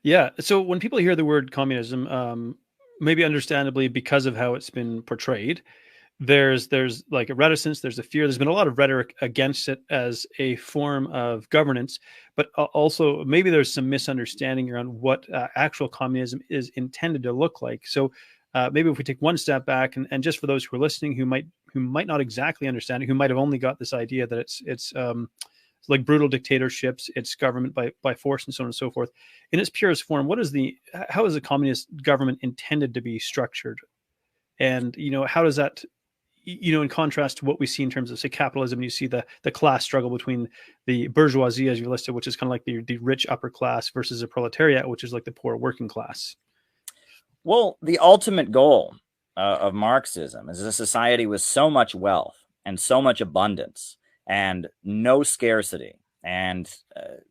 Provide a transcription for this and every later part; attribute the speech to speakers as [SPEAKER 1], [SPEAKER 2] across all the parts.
[SPEAKER 1] Yeah. So when people hear the word communism, maybe understandably because of how it's been portrayed, there's like a reticence, there's a fear. There's been a lot of rhetoric against it as a form of governance, but also maybe there's some misunderstanding around what actual communism is intended to look like. So maybe if we take one step back, and just for those who are listening who might not exactly understand it, who might have only got this idea that it's like brutal dictatorships, it's government by force, and so on and so forth. In its purest form, how is a communist government intended to be structured? And how does that, in contrast to what we see in terms of, say, capitalism, you see the class struggle between the bourgeoisie, as you listed, which is kind of like the rich upper class, versus the proletariat, which is like the poor working class.
[SPEAKER 2] Well, the ultimate goal of Marxism is a society with so much wealth and so much abundance and no scarcity and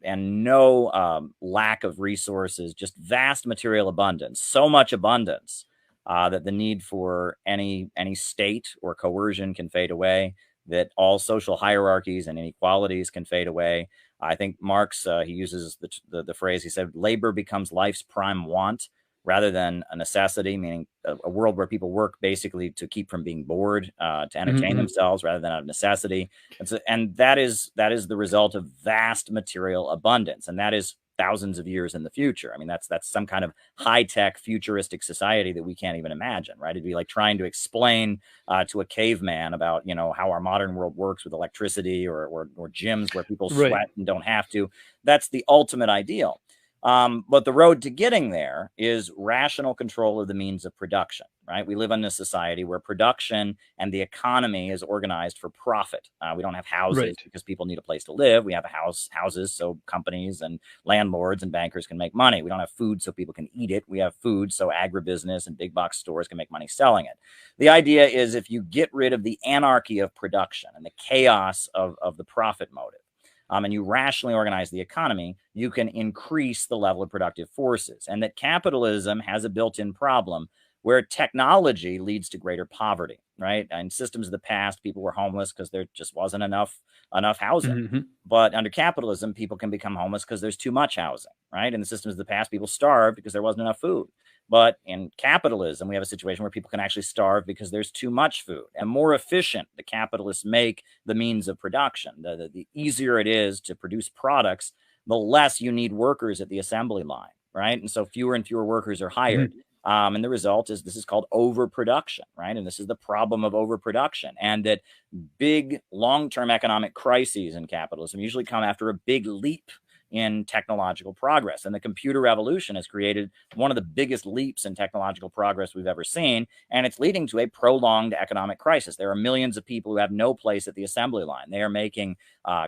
[SPEAKER 2] no lack of resources, just vast material abundance, so much abundance that the need for any state or coercion can fade away, that all social hierarchies and inequalities can fade away. I think Marx, he uses the phrase, he said, labor becomes life's prime want rather than a necessity, meaning a world where people work basically to keep from being bored, to entertain
[SPEAKER 1] Mm-hmm.
[SPEAKER 2] themselves rather than out of necessity. And that is the result of vast material abundance, and that is thousands of years in the future. I mean, that's some kind of high tech futuristic society that we can't even imagine, right? It'd be like trying to explain to a caveman about how our modern world works with electricity or gyms where people
[SPEAKER 1] Right.
[SPEAKER 2] sweat and don't have to. That's the ultimate ideal. But the road to getting there is rational control of the means of production, right? We live in a society where production and the economy is organized for profit. We don't have houses
[SPEAKER 1] Right.
[SPEAKER 2] because people need a place to live. We have houses so companies and landlords and bankers can make money. We don't have food so people can eat it. We have food so agribusiness and big box stores can make money selling it. The idea is if you get rid of the anarchy of production and the chaos of the profit motive, and you rationally organize the economy, you can increase the level of productive forces. And that capitalism has a built in problem where technology leads to greater poverty, right? In systems of the past, people were homeless because there just wasn't enough housing.
[SPEAKER 1] Mm-hmm.
[SPEAKER 2] But under capitalism, people can become homeless because there's too much housing, right? In the systems of the past, people starved because there wasn't enough food. But in capitalism, we have a situation where people can actually starve because there's too much food. And more efficient the capitalists make the means of production, the easier it is to produce products, the less you need workers at the assembly line, right? And so fewer and fewer workers are hired.
[SPEAKER 1] Mm-hmm.
[SPEAKER 2] And the result is this is called overproduction, right? And this is the problem of overproduction. And that big long term economic crises in capitalism usually come after a big leap in technological progress. And the computer revolution has created one of the biggest leaps in technological progress we've ever seen. And it's leading to a prolonged economic crisis. There are millions of people who have no place at the assembly line. They are making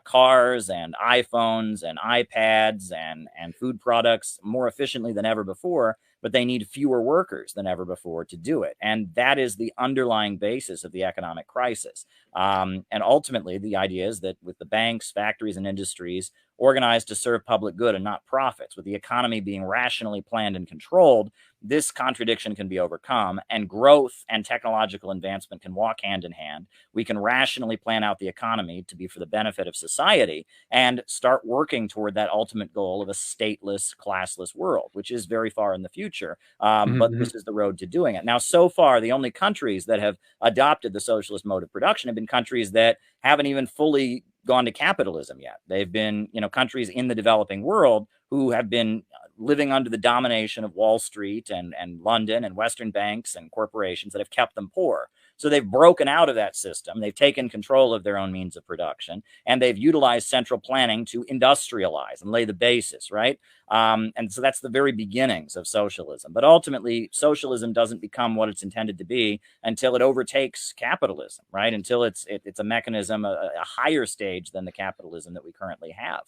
[SPEAKER 2] cars and iPhones and iPads and food products more efficiently than ever before, but they need fewer workers than ever before to do it. And that is the underlying basis of the economic crisis. And ultimately, the idea is that with the banks, factories, and industries organized to serve public good and not profits, with the economy being rationally planned and controlled, this contradiction can be overcome, and growth and technological advancement can walk hand in hand. We can rationally plan out the economy to be for the benefit of society and start working toward that ultimate goal of a stateless, classless world, which is very far in the future. But
[SPEAKER 1] Mm-hmm.
[SPEAKER 2] this is the road to doing it. Now, so far, the only countries that have adopted the socialist mode of production have been countries that haven't even fully gone to capitalism yet. They've been, countries in the developing world who have been living under the domination of Wall Street and London and Western banks and corporations that have kept them poor. So they've broken out of that system. They've taken control of their own means of production, and they've utilized central planning to industrialize and lay the basis, right? And so that's the very beginnings of socialism. But ultimately, socialism doesn't become what it's intended to be until it overtakes capitalism, right? Until it's a mechanism, a higher stage than the capitalism that we currently have.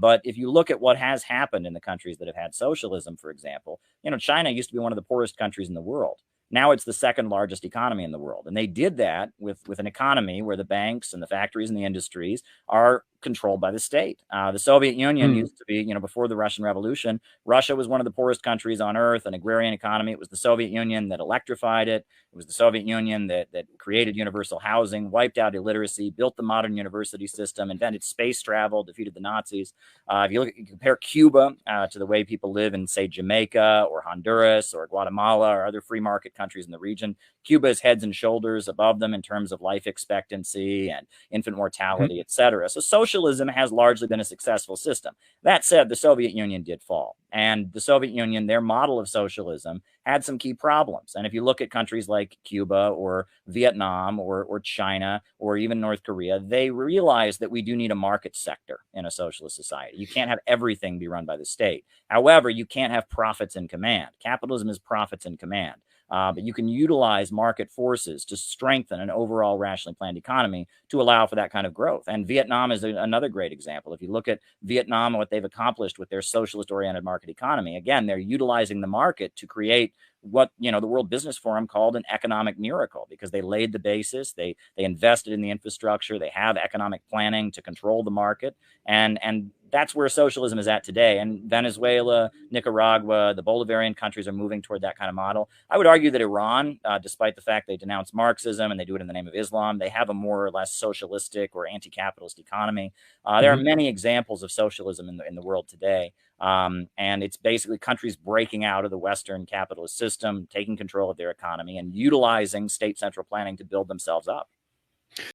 [SPEAKER 2] But if you look at what has happened in the countries that have had socialism, for example, China used to be one of the poorest countries in the world. Now it's the second largest economy in the world. And they did that with an economy where the banks and the factories and the industries are controlled by the state. The Soviet Union
[SPEAKER 1] Mm.
[SPEAKER 2] used to be, before the Russian Revolution, Russia was one of the poorest countries on earth, an agrarian economy. It was the Soviet Union that electrified it. It was the Soviet Union that created universal housing, wiped out illiteracy, built the modern university system, invented space travel, defeated the Nazis. If you compare Cuba to the way people live in, say, Jamaica or Honduras or Guatemala or other free market countries in the region, Cuba is heads and shoulders above them in terms of life expectancy and infant
[SPEAKER 1] Mhm.
[SPEAKER 2] mortality, etc. So socialism has largely been a successful system. That said, the Soviet Union did fall. And the Soviet Union, their model of socialism, had some key problems. And if you look at countries like Cuba or Vietnam or China or even North Korea, they realize that we do need a market sector in a socialist society. You can't have everything be run by the state. However, you can't have profits in command. Capitalism is profits in command. But you can utilize market forces to strengthen an overall rationally planned economy to allow for that kind of growth. And Vietnam is another great example. If you look at Vietnam and what they've accomplished with their socialist oriented market economy, again, they're utilizing the market to create what the World Business Forum called an economic miracle, because they laid the basis, they invested in the infrastructure, they have economic planning to control the market, and that's where socialism is at today. And Venezuela, Nicaragua, the Bolivarian countries are moving toward that kind of model. I would argue that Iran, despite the fact they denounce Marxism and they do it in the name of Islam, they have a more or less socialistic or anti-capitalist economy. There are
[SPEAKER 1] Mhm.
[SPEAKER 2] many examples of socialism in the world today. And it's basically countries breaking out of the Western capitalist system, taking control of their economy, and utilizing state central planning to build themselves up.